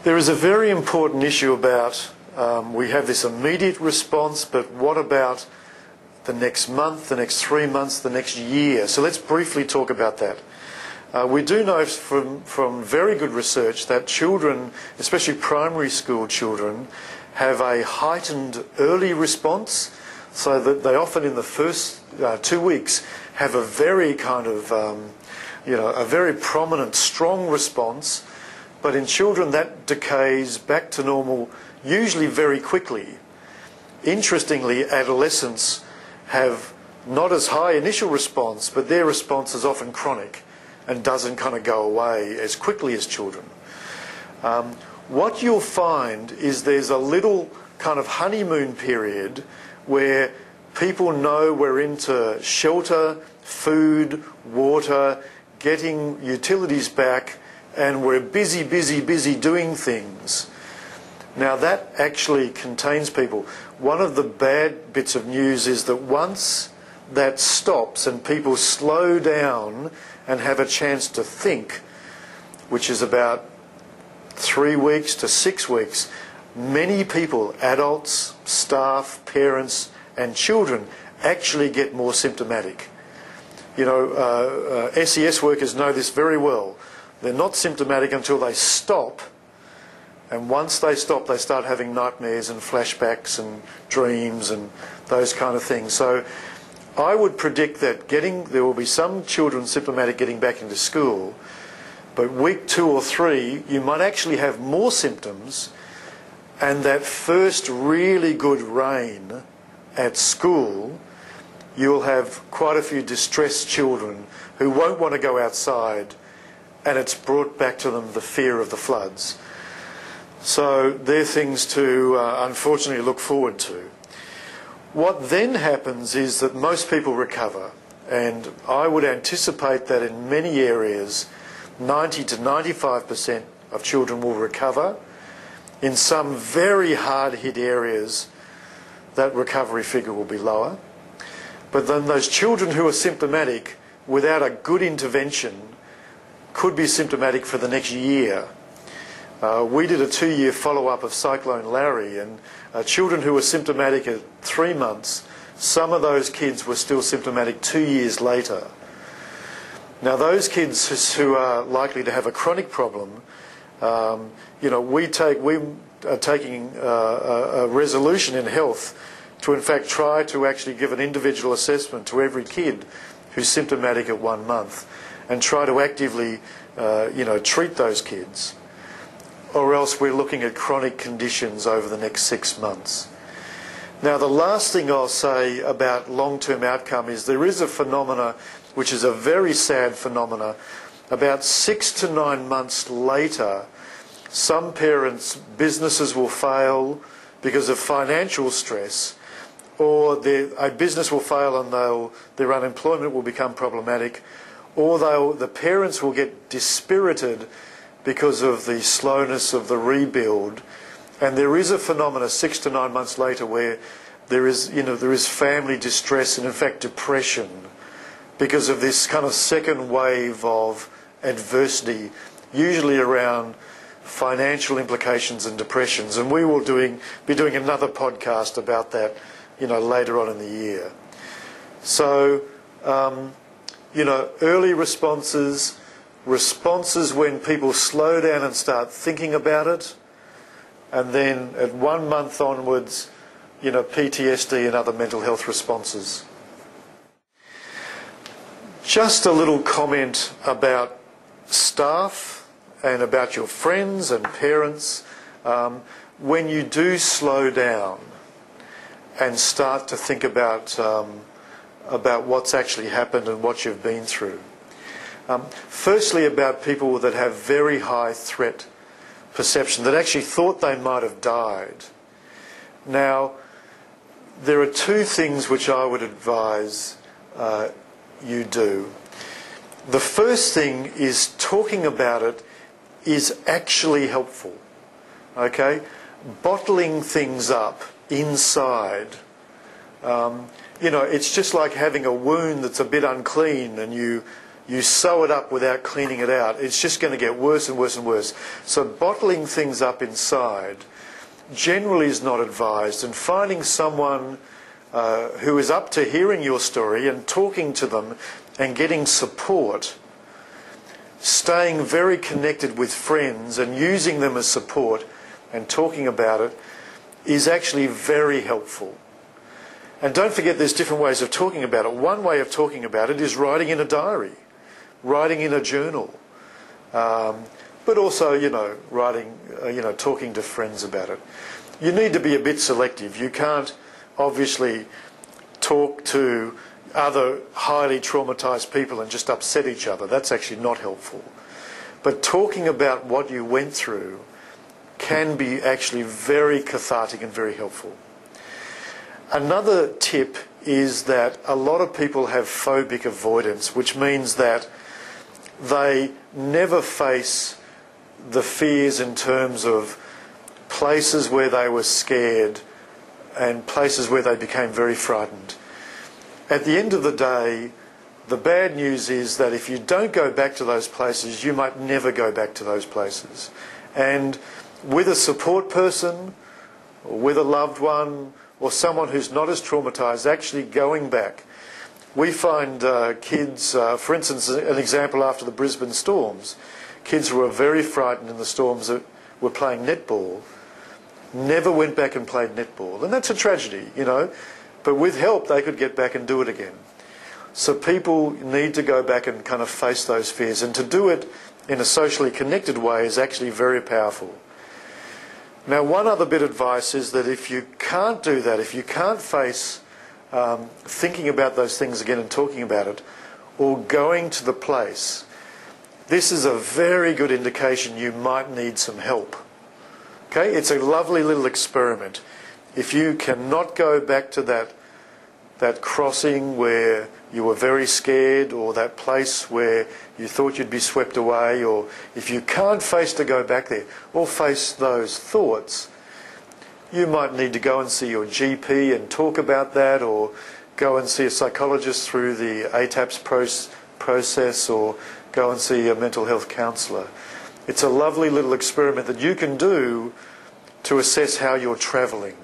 There is a very important issue about we have this immediate response, but what about the next month, the next 3 months, the next year? So let's briefly talk about that. We do know from very good research that children, especially primary school children, have a heightened early response, so that they often in the first 2 weeks have a very kind of, a very prominent, strong response. But in children that decays back to normal usually very quickly. Interestingly, adolescents have not as high initial response, but their response is often chronic and doesn't kind of go away as quickly as children. What you'll find is there's a little kind of honeymoon period where people know we're into shelter, food, water, getting utilities back, and we're busy doing things. Now that actually contains people. One of the bad bits of news is that once that stops and people slow down and have a chance to think, which is about 3 weeks to 6 weeks, many people, adults, staff, parents and children, actually get more symptomatic. You know, SES workers know this very well. They're not symptomatic until they stop, and once they stop they start having nightmares and flashbacks and dreams and those kind of things. So I would predict that there will be some children symptomatic getting back into school, but week 2 or 3 you might actually have more symptoms, and that first really good reign at school you'll have quite a few distressed children who won't want to go outside, and it's brought back to them the fear of the floods. So they're things to unfortunately look forward to. What then happens is that most people recover, and I would anticipate that in many areas 90 to 95% of children will recover. In some very hard hit areas that recovery figure will be lower. But then those children who are symptomatic without a good intervention could be symptomatic for the next year. We did a 2-year follow-up of Cyclone Larry, and children who were symptomatic at 3 months, some of those kids were still symptomatic 2 years later. Now those kids who are likely to have a chronic problem, we are taking a resolution in health to in fact try to actually give an individual assessment to every kid who's symptomatic at 1 month, and try to actively treat those kids. Or else we're looking at chronic conditions over the next 6 months. Now the last thing I'll say about long-term outcome is there is a phenomena which is a very sad phenomena. About 6 to 9 months later, some parents' businesses will fail because of financial stress, or a business will fail and their unemployment will become problematic, or the parents will get dispirited because of the slowness of the rebuild. And there is a phenomena 6 to 9 months later where there is family distress and in fact depression because of this kind of second wave of adversity, usually around financial implications and depressions. And we will be doing another podcast about that later on in the year. So early responses when people slow down and start thinking about it, and then at 1 month onwards, PTSD and other mental health responses. Just a little comment about staff and about your friends and parents. When you do slow down and start to think about what's actually happened and what you've been through. Firstly, about people that have very high threat perception, that actually thought they might have died. Now, there are 2 things which I would advise you do. The first thing is talking about it is actually helpful. Okay? Bottling things up inside. It's just like having a wound that's a bit unclean, and you you sew it up without cleaning it out, it's just going to get worse and worse and worse. So bottling things up inside generally is not advised, and finding someone who is up to hearing your story and talking to them and getting support, staying very connected with friends and using them as support and talking about it is actually very helpful. And don't forget, there's different ways of talking about it. One way of talking about it is writing in a diary, writing in a journal, but also, writing, talking to friends about it. You need to be a bit selective. You can't obviously talk to other highly traumatised people and just upset each other. That's actually not helpful. But talking about what you went through can be actually very cathartic and very helpful. Another tip is that a lot of people have phobic avoidance, which means that they never face the fears in terms of places where they were scared and places where they became very frightened. At the end of the day, the bad news is that if you don't go back to those places, you might never go back to those places. And with a support person, or with a loved one, or someone who's not as traumatised, actually going back. We find kids, for instance, an example after the Brisbane storms, kids who were very frightened in the storms that were playing netball, never went back and played netball. And that's a tragedy, but with help they could get back and do it again. So people need to go back and kind of face those fears, and to do it in a socially connected way is actually very powerful. Now, one other bit of advice is that if you can't do that, if you can't face thinking about those things again and talking about it, or going to the place, this is a very good indication you might need some help. Okay, it's a lovely little experiment. If you cannot go back to that crossing where you were very scared, or that place where you thought you'd be swept away, or if you can't face to go back there or face those thoughts, you might need to go and see your GP and talk about that, or go and see a psychologist through the ATAPS process, or go and see a mental health counsellor. It's a lovely little experiment that you can do to assess how you're travelling.